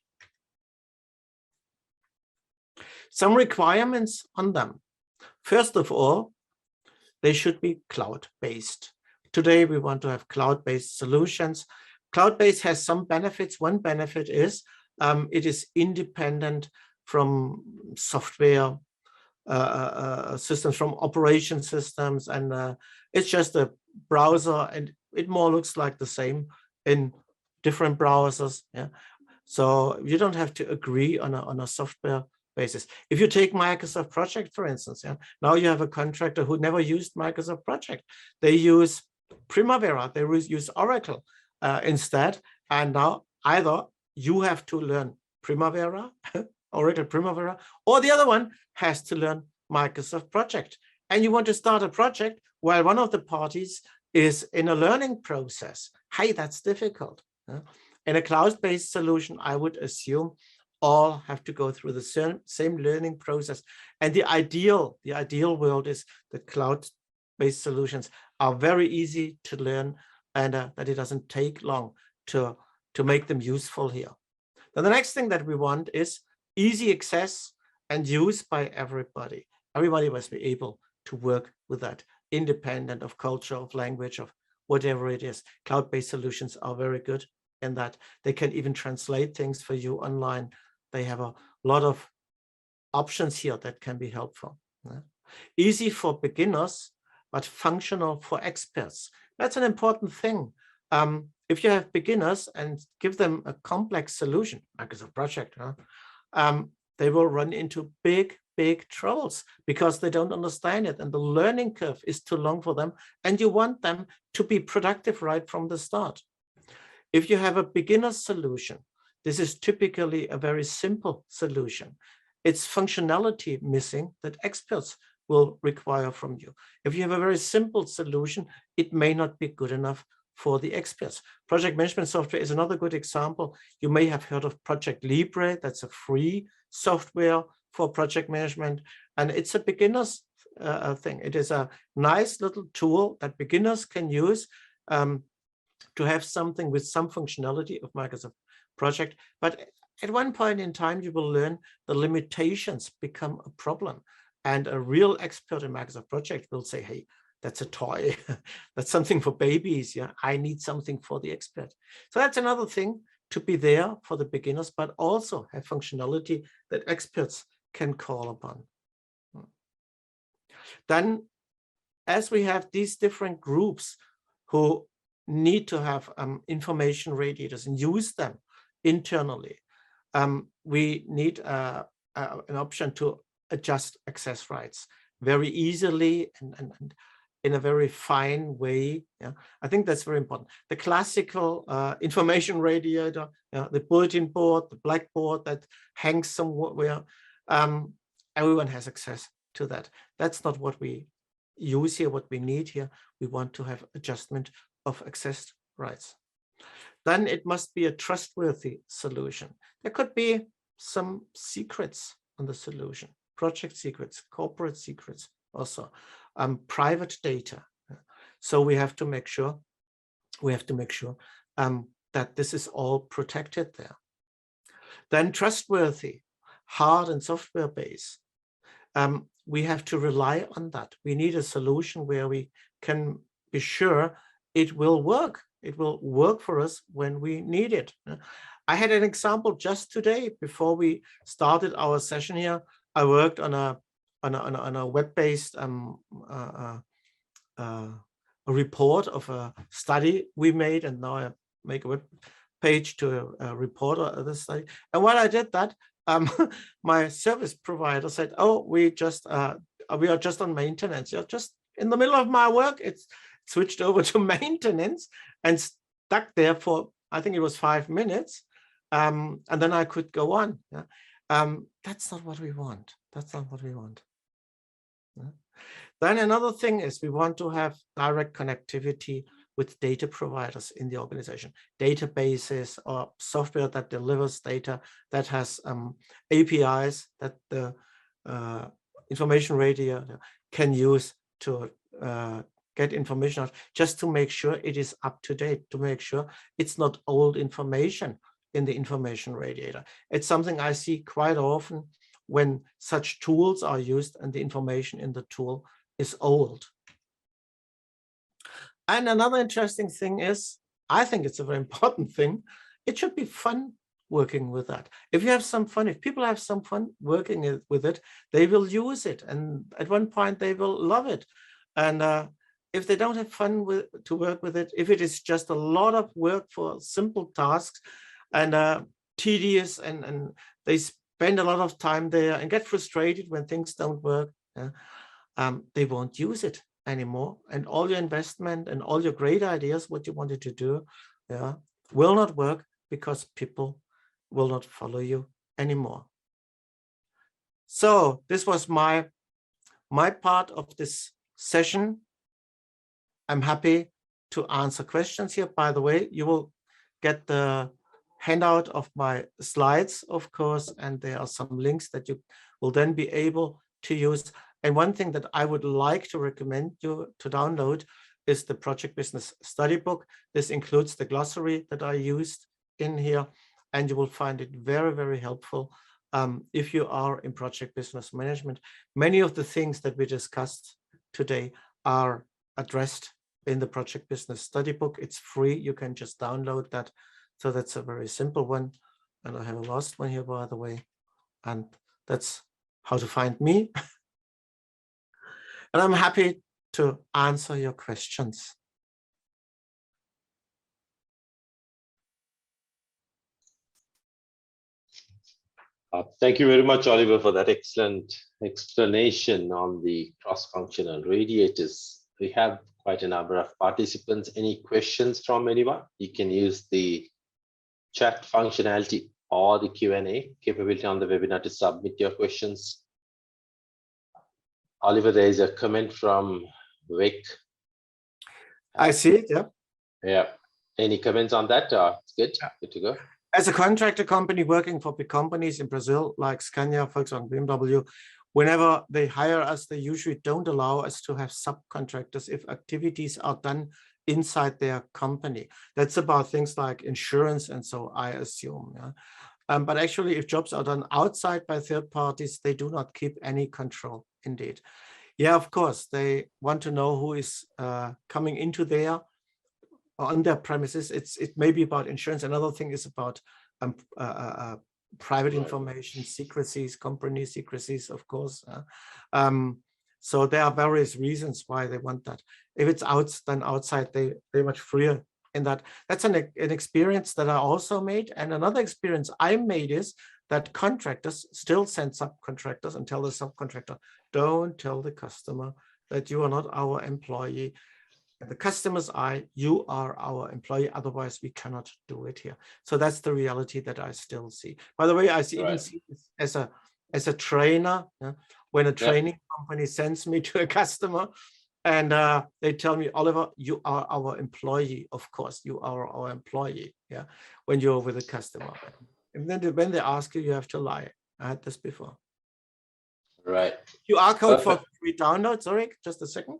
Some requirements on them. First of all, they should be cloud-based. Today, we want to have cloud-based solutions. Cloud-based has some benefits. One benefit is it is independent from software systems, from operation systems, and it's just a browser, and it more looks like the same in different browsers. Yeah, so you don't have to agree on a software basis. If you take Microsoft Project, for instance, yeah, now you have a contractor who never used Microsoft Project. They use Primavera, they use Oracle instead, and now either you have to learn Primavera, Oracle Primavera, or the other one has to learn Microsoft Project. And you want to start a project while one of the parties is in a learning process. Hey, that's difficult. In a cloud-based solution, I would assume all have to go through the same learning process. And the ideal world is that cloud-based solutions are very easy to learn, and that it doesn't take long to make them useful here. Then the next thing that we want is easy access and use by everybody. Everybody must be able to work with that, independent of culture, of language, of whatever it is. Cloud-based solutions are very good in that. They can even translate things for you online. They have a lot of options here that can be helpful. Easy for beginners, but functional for experts. That's an important thing. If you have beginners and give them a complex solution, like as a project, they will run into big troubles because they don't understand it, and the learning curve is too long for them, and you want them to be productive right from the start. If you have a beginner solution, this is typically a very simple solution. It's functionality missing that experts will require from you. If you have a very simple solution, it may not be good enough for the experts. Project management software is another good example. You may have heard of Project Libre. That's a free software for project management, and it's a beginner's thing. It is a nice little tool that beginners can use to have something with some functionality of Microsoft Project. But at one point in time, you will learn the limitations become a problem, and a real expert in Microsoft Project will say, hey, that's a toy. That's something for babies. Yeah, I need something for the expert. So that's another thing, to be there for the beginners, but also have functionality that experts can call upon. Then, as we have these different groups who need to have information radiators and use them internally, we need an option to adjust access rights very easily and in a very fine way. Yeah, I think that's very important. The classical information radiator, the bulletin board, the blackboard that hangs somewhere, everyone has access to that. That's not what we use here, what we need here. We want to have adjustment of access rights. Then it must be a trustworthy solution. There could be some secrets on the solution, project secrets, corporate secrets, also private data. So we have to make sure that this is all protected there. Then trustworthy, hard and software based. We have to rely on that. We need a solution where we can be sure it will work. It will work for us when we need it. I had an example just today before we started our session here. I worked on a web-based a report of a study we made, and now I make a web page to a report of the study. And while I did that, my service provider said, "Oh, we are just on maintenance." You're just in the middle of my work. It's switched over to maintenance and stuck there for, I think it was 5 minutes, and then I could go on. Yeah? That's not what we want. That's not what we want. Yeah? Then another thing is we want to have direct connectivity with data providers in the organization, databases or software that delivers data, that has APIs that the information radiator can use to get information out, just to make sure it is up to date, to make sure it's not old information in the information radiator. It's something I see quite often when such tools are used and the information in the tool is old. And another interesting thing is, I think it's a very important thing, it should be fun working with that. If you have some fun, if people have some fun working with it, they will use it. And at one point they will love it. And if they don't have fun to work with it, if it is just a lot of work for simple tasks and tedious and they spend a lot of time there and get frustrated when things don't work, they won't use it anymore. And all your investment and all your great ideas, what you wanted to do, will not work because people will not follow you anymore. So this was my part of this session. I'm happy to answer questions here. By the way, you will get the handout of my slides, of course, and there are some links that you will then be able to use. And one thing that I would like to recommend you to download is the Project Business Study Book. This includes the glossary that I used in here, and you will find it very, very helpful if you are in project business management. Many of the things that we discussed today are addressed in the Project Business Study Book. It's free. You can just download that. So that's a very simple one. And I have a last one here, by the way. And that's how to find me. And I'm happy to answer your questions. Thank you very much, Oliver, for that excellent explanation on the cross-functional radiators. We have quite a number of participants. Any questions from anyone? You can use the chat functionality or the Q&A capability on the webinar to submit your questions. Oliver, there is a comment from Vic. I see it, yeah. Yeah. Any comments on that? It's good. Good to go. As a contractor company working for big companies in Brazil, like Scania, Volkswagen, BMW, whenever they hire us, they usually don't allow us to have subcontractors if activities are done inside their company. That's about things like insurance and so, I assume. Yeah? But actually, if jobs are done outside by third parties, they do not keep any control, indeed. Yeah, of course, they want to know who is coming into there on their premises. It may be about insurance. Another thing is about private information, secrecies, company secrecies, of course. So there are various reasons why they want that. If it's done outside, they're much freer in that. That's an experience that I also made. And another experience I made is that contractors still send subcontractors and tell the subcontractor, don't tell the customer that you are not our employee. The customer's eye, you are our employee, otherwise we cannot do it here. So that's the reality that I still see. By the way, I even see this as a trainer. When a training company sends me to a customer and they tell me, Oliver, you are our employee. Of course, you are our employee. Yeah, when you're with a customer. And then when they ask you, you have to lie. I had this before. Right. QR code for free download. Sorry, just a second.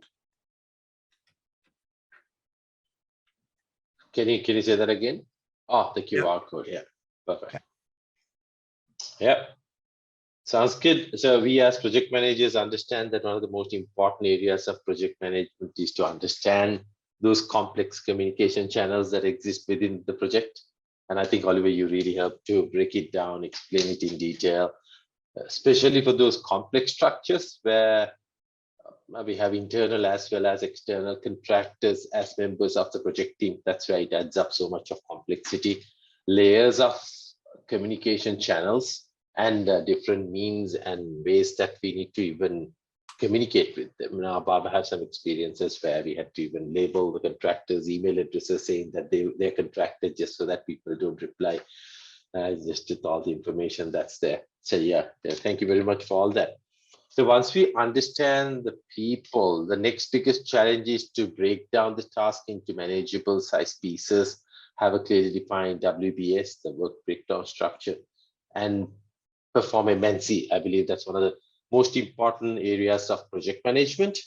Can you say that again? Oh, the QR code. Yeah, perfect. Yeah, sounds good. So we as project managers understand that one of the most important areas of project management is to understand those complex communication channels that exist within the project. And I think, Oliver, you really helped to break it down, explain it in detail, especially for those complex structures where we have internal as well as external contractors as members of the project team. That's why it adds up so much of complexity, layers of communication channels, and different means and ways that we need to even communicate with them. Now, Barbara has some experiences where we had to even label the contractors' email addresses saying that they're contracted just so that people don't reply, just with all the information that's there. So yeah, thank you very much for all that. So once we understand the people, the next biggest challenge is to break down the task into manageable size pieces, have a clearly defined WBS, the work breakdown structure, and perform MNC. I believe that's one of the most important areas of project management.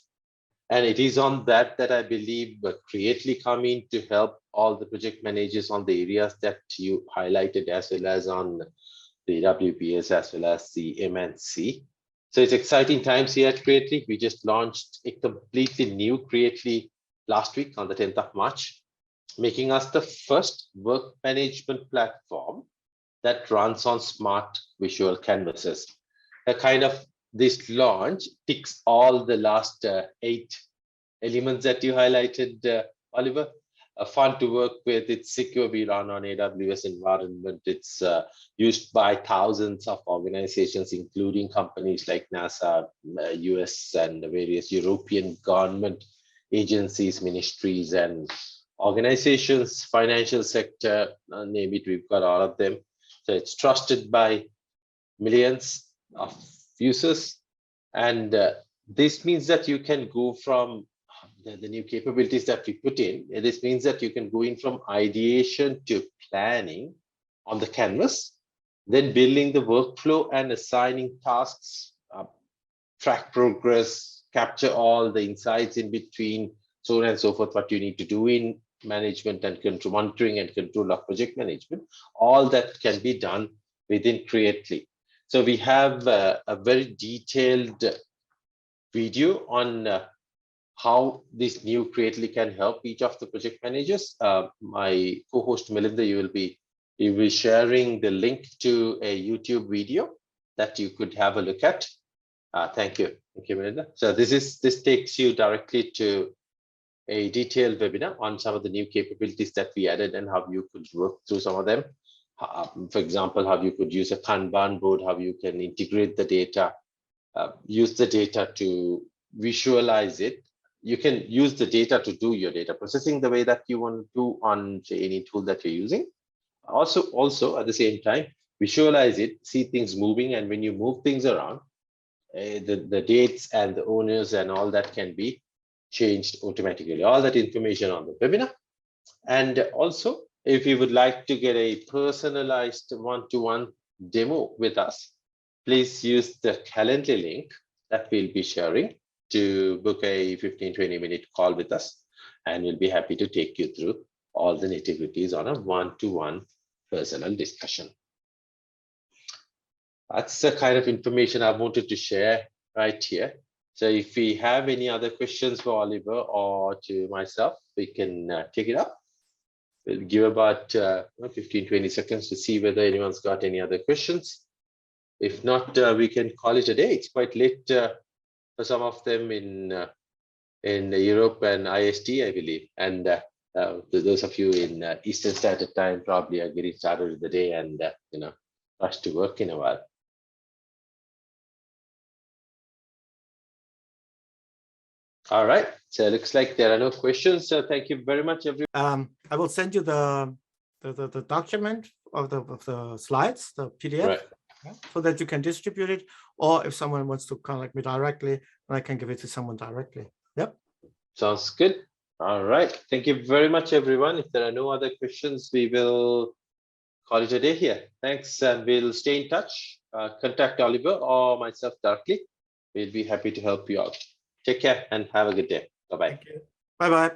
And it is on that I believe Creately come in to help all the project managers on the areas that you highlighted, as well as on the WBS, as well as the MNC. So it's exciting times here at Creately. We just launched a completely new Creately last week on the 10th of March, making us the first work management platform that runs on smart visual canvases. This launch ticks all the last 8 elements that you highlighted, Oliver. Fun to work with. It's secure. We run on AWS environment. It's used by thousands of organizations, including companies like NASA, US, and various European government agencies, ministries, and organizations, financial sector, name it, we've got all of them. So it's trusted by millions of users. And this means that you can go from the new capabilities that we put in. This means that you can go in from ideation to planning on the canvas, then building the workflow and assigning tasks, track progress, capture all the insights in between, so on and so forth, what you need to do in management and control, monitoring and control of project management. All that can be done within Creately. So we have a very detailed video on how this new Creately can help each of the project managers. My co-host Melinda, you will be sharing the link to a YouTube video that you could have a look at. Thank you, Melinda. So this takes you directly to a detailed webinar on some of the new capabilities that we added and how you could work through some of them. For example, how you could use a Kanban board, how you can integrate the data, use the data to visualize it. You can use the data to do your data processing the way that you want to do on, say, any tool that you're using. Also at the same time, visualize it, see things moving, and when you move things around, the dates and the owners and all that can be changed automatically. All that information on the webinar. And also, if you would like to get a personalized one-to-one demo with us, please use the Calendly link that we'll be sharing to book a 15-20 minute call with us, and we'll be happy to take you through all the nitty-gritties on a one-to-one personal discussion. That's the kind of information I wanted to share right here. So if we have any other questions for Oliver or to myself, we can take it up. We'll give about 15-20 seconds to see whether anyone's got any other questions. If not, we can call it a day. It's quite late for some of them in Europe and IST, I believe. And those of you in Eastern Standard Time probably are getting started with the day and rush to work in a while. All right, so it looks like there are no questions. So thank you very much, everyone. I will send you the document of the slides, the PDF, right, so that you can distribute it. Or if someone wants to contact me directly, I can give it to someone directly. Yep. Sounds good. All right. Thank you very much, everyone. If there are no other questions, we will call it a day here. Thanks, and we'll stay in touch. Contact Oliver or myself directly. We'll be happy to help you out. Take care and have a good day. Bye-bye. Bye-bye.